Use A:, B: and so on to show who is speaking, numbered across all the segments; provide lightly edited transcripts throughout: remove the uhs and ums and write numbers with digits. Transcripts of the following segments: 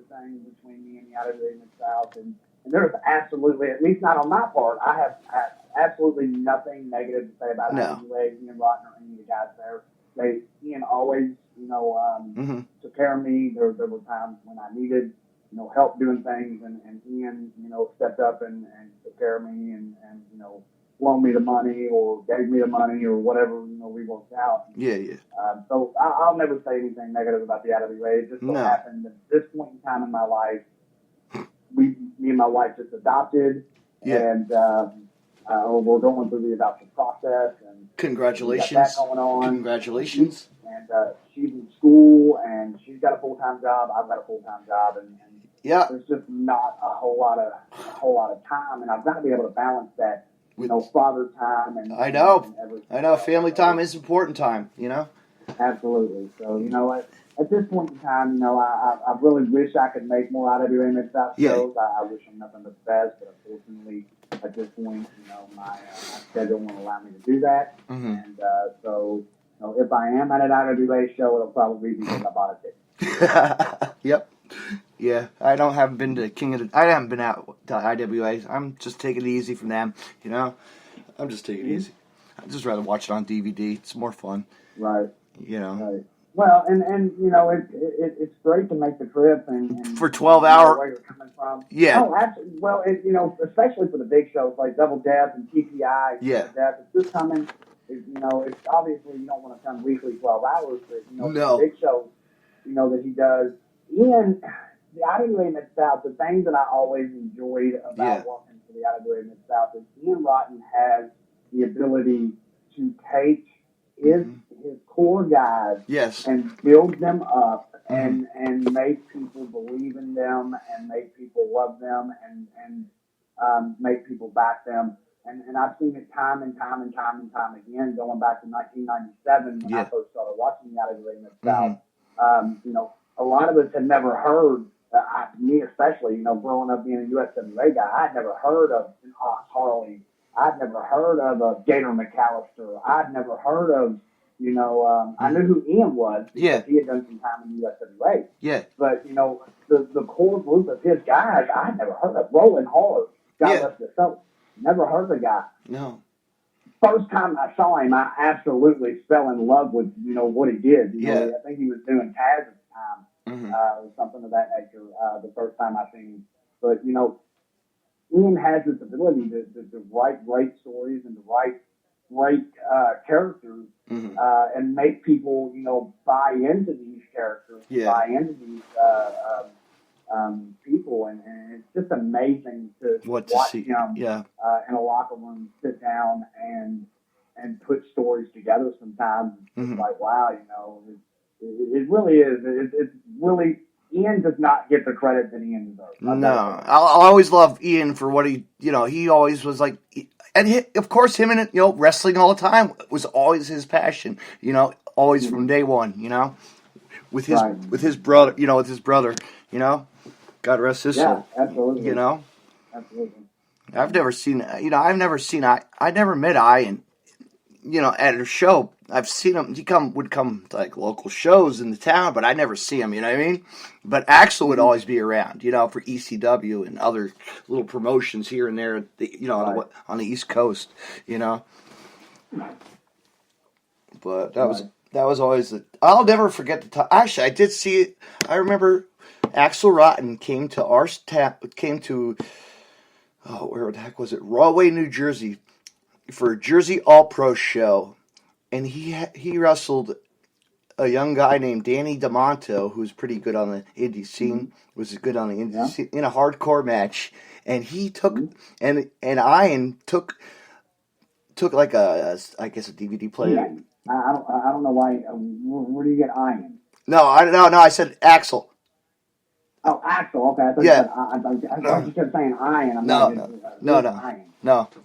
A: thing between me and the IWA Mid-South, and there's absolutely, at least not on my part, I have absolutely nothing negative to say about IWA, Ian Rotten, or any of the guys there. Ian always, took care of me. There were times when I needed, help doing things, and Ian, stepped up and took care of me and loaned me the money or gave me the money or whatever, we worked out.
B: Yeah.
A: So I'll never say anything negative about the IWA. It just so happened at this point in time in my life, me and my wife just adopted, and we're going through the adoption process. And
B: congratulations!
A: We got that going on.
B: Congratulations!
A: And she's in school, and she's got a full-time job. I've got a full-time job, and there's just not a whole lot of time, and I've got to be able to balance that. Father time and
B: I know.
A: And everything.
B: I know. Family time is important time.
A: Absolutely. So at this point in time, I really wish I could make more IWA Mid-South shows. I wish them nothing but the best, but unfortunately, at this point, my schedule won't allow me to do that.
B: Mm-hmm.
A: And so, if I am at an IWA show, it'll probably be because I bought a ticket.
B: Yep. Yeah, I haven't been to I haven't been out to IWA. I'm just taking it easy from them, I'm just taking it easy. I'd just rather watch it on DVD. It's more fun.
A: Right.
B: Right.
A: Well, and it's great to make the trip and
B: for 12 hours.
A: Where you're coming from.
B: Yeah.
A: Oh, absolutely. Well, especially for the big shows like Double Death and TPI.
B: Yeah.
A: Death, it's just coming. It's obviously you don't want to come weekly 12 hours, but
B: no.
A: the big shows, that he does. Ian, the IWA Mid-South, the thing that I always enjoyed about working for the IWA Mid-South is Ian Rotten has the ability to take his core guys and build them up and make people believe in them and make people love them and make people back them. And I've seen it time and time again, going back to 1997 when I first started watching the IWA Mid-South. A lot of us had never heard, me especially, growing up being a USWA guy, I'd never heard of an Ox Harley. I'd never heard of a Gator McAllister. I'd never heard of, I knew who Ian was because he had done some time in the USWA.
B: Yeah.
A: But, the core group of his guys, I'd never heard of. Roland Hard, God bless his soul. Never heard of the guy.
B: No.
A: First time I saw him, I absolutely fell in love with, what he did. I think he was doing Taz at the time. Or something of that nature, the first time I seen him. But, Ian has this ability to write great stories and to write great characters and make people, buy into these characters, buy into these people. And it's just amazing to watch him in a locker room sit down and put stories together sometimes. It's like, wow, it really is. It's really, Ian does not get the credit that Ian deserves.
B: No, I always love Ian for what he always was like, and of course him and wrestling all the time was always his passion. Always from day one. With his brother. God rest his soul.
A: Absolutely.
B: Absolutely. I've never seen. I never met Ian. At a show, I've seen him. He would come to like local shows in the town, but I never see him. You know what I mean? But Axel would always be around. For ECW and other little promotions here and there. On the East Coast. But that was always. I'll never forget the time. Actually, I did see it. I remember Axel Rotten came to our where the heck was it? Rahway, New Jersey. For a Jersey All-Pro show, and he wrestled a young guy named Danny DeMonto, who's pretty good on the indie scene, was good on the indie scene, in a hardcore match, and he took, and Ian took like a DVD player.
A: Ian. I don't know why, where do you get Ian?
B: No, I said Axel.
A: Oh, Axel, okay. I thought you kept saying Ian.
B: No,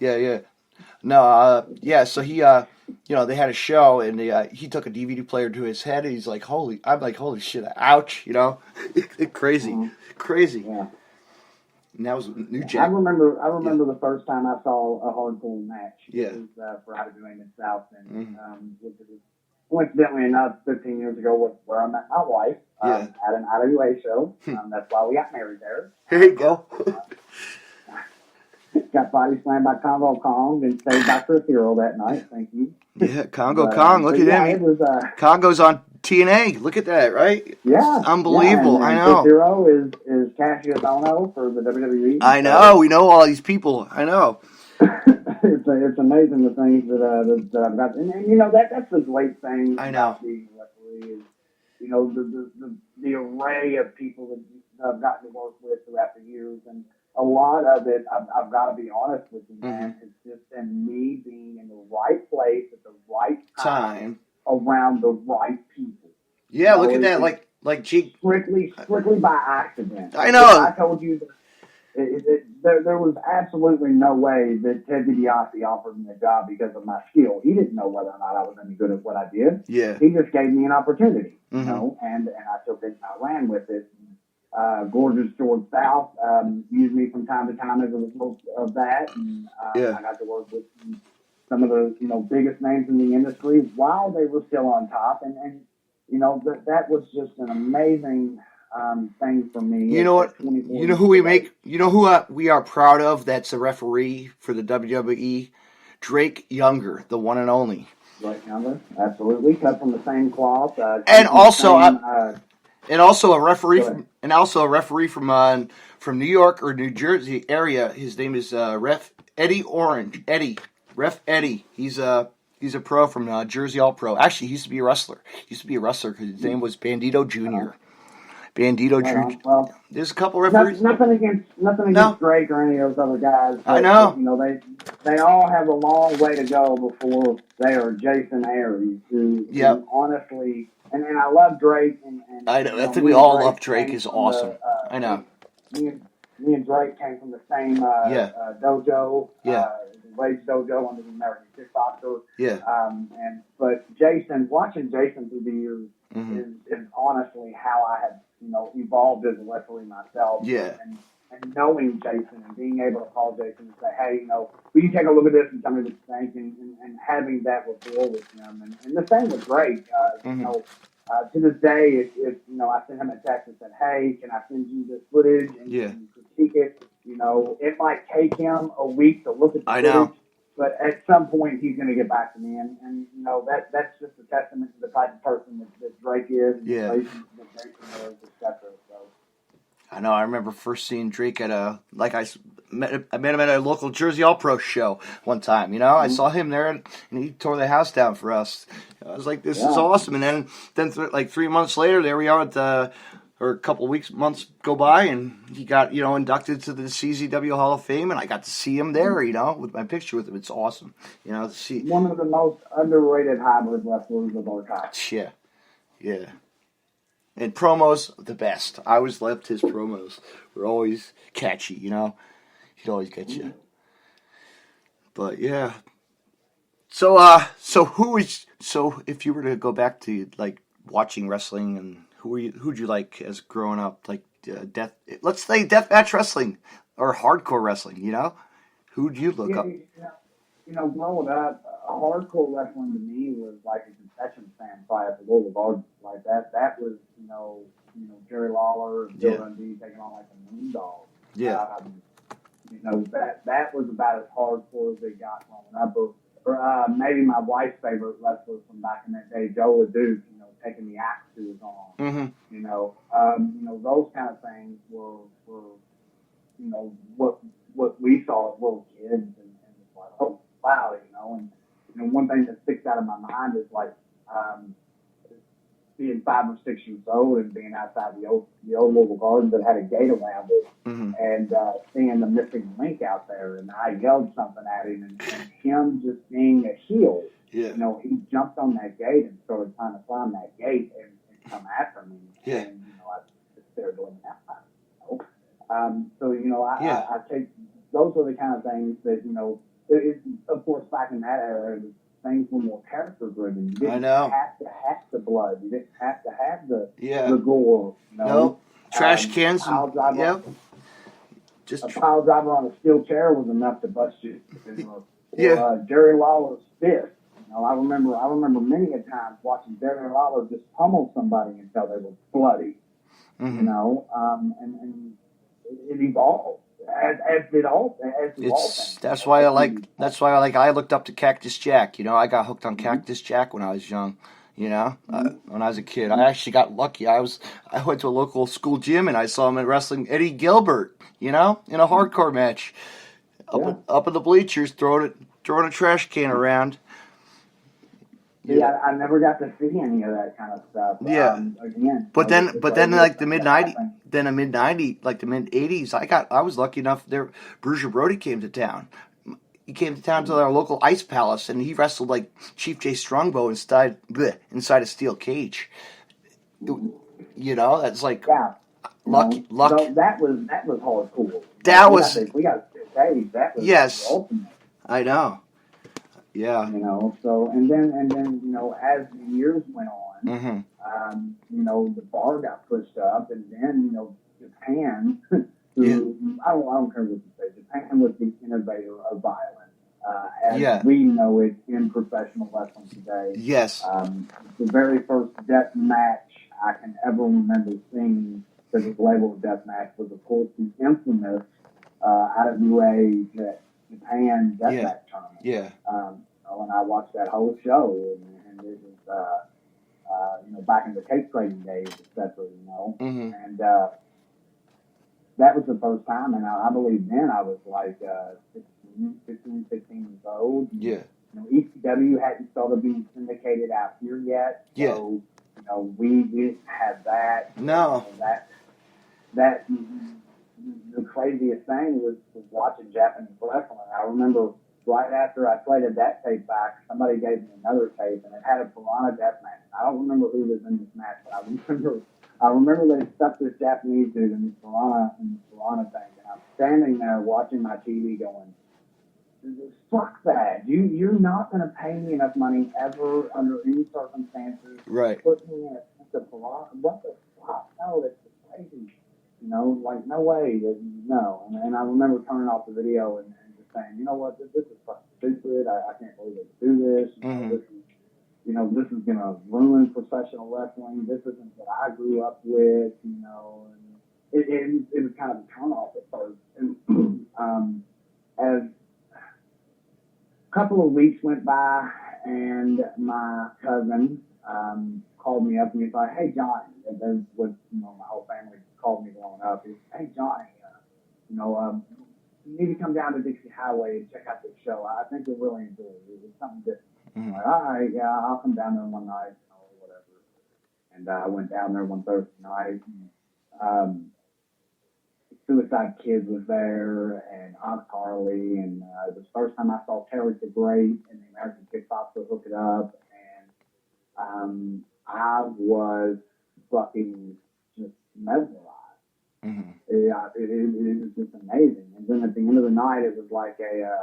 B: yeah. No, so he, they had a show, and he took a DVD player to his head, and he's like, holy shit, ouch, crazy.
A: Yeah.
B: And that was New Jack.
A: I remember the first time I saw a hardcore match. It was for IWA Mid-South, and coincidentally enough, 15 years ago was where I met my wife at an IWA show. That's why we got married there.
B: Here you go.
A: Got body slammed by Congo Kong and saved by Chris Hero that night. Thank you.
B: Yeah, Congo Kong. Look at him.
A: It was,
B: Congo's on TNA. Look at that, right?
A: Yeah.
B: It's unbelievable.
A: And
B: I know.
A: Chris Hero is Cassius Ono for the WWE.
B: I know. We know all these people. I know.
A: It's amazing the things that I've got. And you know, that's the great thing about being a referee is, you know, the array of people that I've gotten to work with throughout the years. And a lot of it, I've got to be honest with you, man, it's just been me being in the right place at the right time around the right people.
B: Yeah, look at that. Like G.
A: Strictly by accident.
B: I know.
A: I told you that there was absolutely no way that Ted DiBiase offered me a job because of my skill. He didn't know whether or not I was any good at what I did.
B: Yeah.
A: He just gave me an opportunity, you know, and I took it and I ran with it. Gorgeous George South used me from time to time as a result of that. And I got to work with some of the, you know, biggest names in the industry while they were still on top. And you know, that was just an amazing thing for me.
B: You know what? You know who we are proud of that's a referee for the WWE? Drake Younger, the one and only.
A: Drake Younger, absolutely. Cut from the same cloth.
B: And also a referee from New York or New Jersey area. His name is Ref Eddie Orange. Eddie. He's a pro from Jersey All Pro. Actually, he used to be a wrestler. Because his name was Bandito Jr. Jr.
A: Well,
B: there's a couple referees.
A: Nothing against Drake or any of those other guys.
B: I know.
A: But, you know, they all have a long way to go before they are Jason Aries, who honestly, and I love Drake. And
B: I know. I think we all love Drake. Is awesome. I know.
A: Me and Drake came from the same dojo. Wade's dojo under the American Kickboxer.
B: Yeah.
A: But watching Jason through the years is honestly how I have, you know, evolved as a referee myself.
B: Yeah.
A: And knowing Jason and being able to call Jason and say, hey, you know, will you take a look at this and tell me what you think? And having that rapport with him. And the same with Drake. You know, to this day, if you know, I sent him a text and said, hey, can I send you this footage and critique it? You know, it might take him a week to look at the footage, but at some point he's going to get back to me. And you know, that's just a testament to the type of person that Drake is, and the relationship that Jason is, etc. So.
B: I know. I remember first seeing Drake at I met him at a local Jersey All Pro show one time. You know, I saw him there, and he tore the house down for us. I was like, "This is awesome!" And then like 3 months later, there we are at or a couple months go by, and he got, you know, inducted to the CZW Hall of Fame, and I got to see him there, you know, with my picture with him. It's awesome, you know, to see.
A: One of the most underrated hybrid wrestlers of our time.
B: Yeah. And promos, the best. I always loved his promos. Were always catchy, you know. He'd always get you. But yeah. So if you were to go back to like watching wrestling, and who'd you like as growing up, like let's say deathmatch wrestling or hardcore wrestling, you know? Who'd you look up?
A: You know, growing up, hardcore wrestling to me was like a concession stand fight at the World of Art. Like that was, you know, Jerry Lawler and Bill Dundee taking on like a Moondog.
B: Yeah.
A: You know, that was about as hardcore as they got growing up. Or maybe my wife's favorite wrestler from back in that day, Joe LeDuc, you know, taking the axe to his arm. You know, those kind of things were you know, what we saw as little kids, and it's like, oh wow, you know. And you know, one thing that sticks out of my mind is like being 5 or 6 years old and being outside the old Louisville Garden that had a gate around it, and seeing the missing link out there, and I yelled something at him, and him just being a heel. You know, he jumped on that gate and started trying to climb that gate and come after me. And you know, I just stared at him. So you know, I take those are the kind of things that, you know. Of course, back in that era, things were more character driven. You didn't have to have the blood. You didn't have to have the gore. You know?
B: No trash cans.
A: A pile driver on a steel chair was enough to bust you. Or Jerry Lawler's fist. You I remember many a times watching Darren Lawler just pummel somebody until they were bloody.
B: Mm-hmm.
A: And it evolved as did all things.
B: That's why I looked up to Cactus Jack. I got hooked on Cactus Jack when I was young. When I was a kid, I actually got lucky. I went to a local school gym and I saw him wrestling Eddie Gilbert. In a hardcore match, up in the bleachers, throwing a trash can around.
A: Yeah, I never got to see any of that kind of stuff.
B: Yeah.
A: Again,
B: but then like the mid '90s, like the mid '80s, I was lucky enough. Bruiser Brody came to town. He came to town to our local ice palace, and he wrestled like Chief Jay Strongbow inside a steel cage. That's like lucky.
A: So that was hardcore. We got to say that was
B: yes.
A: the ultimate.
B: I know. Yeah.
A: So and then as the years went on,
B: mm-hmm.
A: The bar got pushed up, and then Japan, who I don't care what you say, Japan was the innovator of violence, as we know it in professional wrestling today.
B: Yes.
A: The very first death match I can ever remember seeing that was labeled death match was, of course, the infamous IWA Japan death match tournament.
B: Yeah.
A: And I watched that whole show, and it was, back in the tape trading days, etc.
B: Mm-hmm.
A: And that was the first time, and I believe then I was like 16 years old. And,
B: yeah.
A: ECW hadn't started being syndicated out here yet, so we didn't have that.
B: No.
A: That the craziest thing was watching Japanese wrestling. I remember right after I traded that tape back, somebody gave me another tape, and it had a Piranha death match. I don't remember who was in this match, but I remember they stuck this Japanese dude in this Piranha thing, and I'm standing there watching my TV going, fuck that. You're not going to pay me enough money ever under any circumstances.
B: Right.
A: Put me in a Piranha. What the fuck? No, that's crazy. Like, no way. No. And I remember turning off the video and just saying, you know what, this is fucking stupid. I can't believe they do this. This is going to ruin professional wrestling. This isn't what I grew up with, and it was kind of a turn off at first. And as a couple of weeks went by, and my cousin called me up and he's like, hey, Johnny, that's what my whole family called me growing up. He's, hey, Johnny, you need to come down to Dixie Highway and check out this show. I think you'll really enjoy it. It's something different. I'm like, all right, yeah, I'll come down there one night, or whatever. And I went down there one Thursday night. And, Suicide Kids was there, and Aunt Carly, and it was the first time I saw Terry the Great and the American Kickboxer hook it up, and I was fucking just mesmerized.
B: Mm-hmm.
A: It was just amazing. And then at the end of the night, it was like a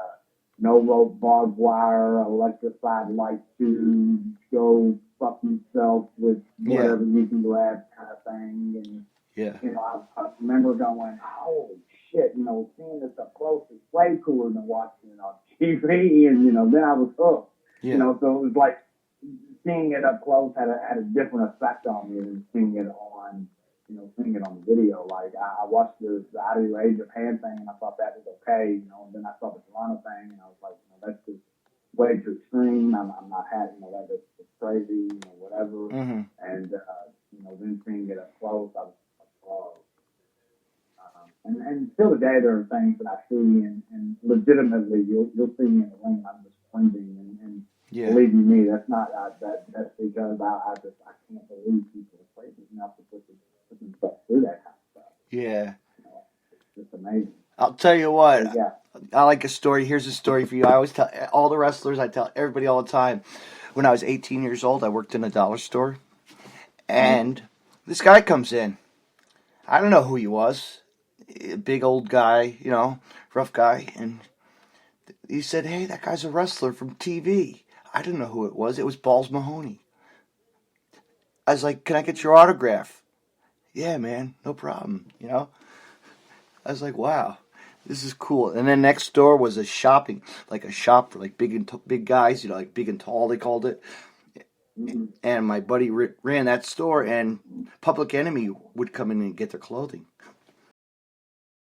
A: no rope barbed wire, electrified light tube, go fuck yourself with whatever you can grab kind of thing. And I remember going, holy shit, seeing this up close is way cooler than watching it on TV. And then I was hooked. So it was like seeing it up close had a different effect on me than seeing it on the video. Like I watched the IWA Japan thing and I thought that was okay, and then I saw the Toronto thing and I was like, that's just way too extreme. I'm not having, that's crazy, whatever.
B: Mm-hmm.
A: And then seeing it up close, I was like, oh. And still today there are things that I see and legitimately you'll see me in the ring, I'm just cringing and believe me, that's not that's because I can't believe people are crazy enough to put themselves through that kind of stuff.
B: Yeah.
A: It's just amazing.
B: I'll tell you what. I like a story. Here's a story for you. I always tell all the wrestlers, I tell everybody all the time. When I was 18 years old, I worked in a dollar store. And this guy comes in. I don't know who he was. A big old guy, rough guy. And he said, hey, that guy's a wrestler from TV. I didn't know who it was. It was Balls Mahoney. I was like, can I get your autograph? Yeah, man, no problem, I was like, wow. This is cool. And then next door was a shop for like big guys, like big and tall they called it. And my buddy ran that store, and Public Enemy would come in and get their clothing.